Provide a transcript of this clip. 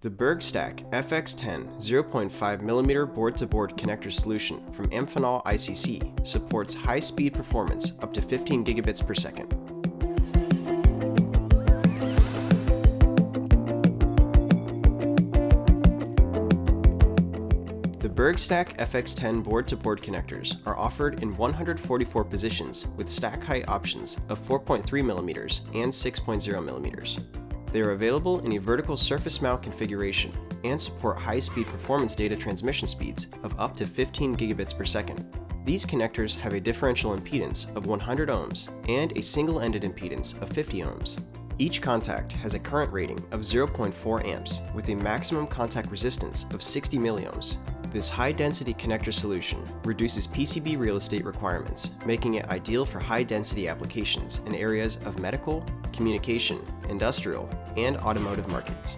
The BergStak FX10 0.5mm board-to-board connector solution from Amphenol ICC supports high-speed performance up to 15 gigabits per second. The BergStak FX10 board-to-board connectors are offered in 144 positions with stack height options of 4.3mm and 6.0mm. They are available in a vertical surface mount configuration and support high-speed performance data transmission speeds of up to 15 gigabits per second. These connectors have a differential impedance of 100 ohms and a single-ended impedance of 50 ohms. Each contact has a current rating of 0.4 amps with a maximum contact resistance of 60 milliohms. This high-density connector solution reduces PCB real estate requirements, making it ideal for high-density applications in areas of medical, communication, industrial, and automotive markets.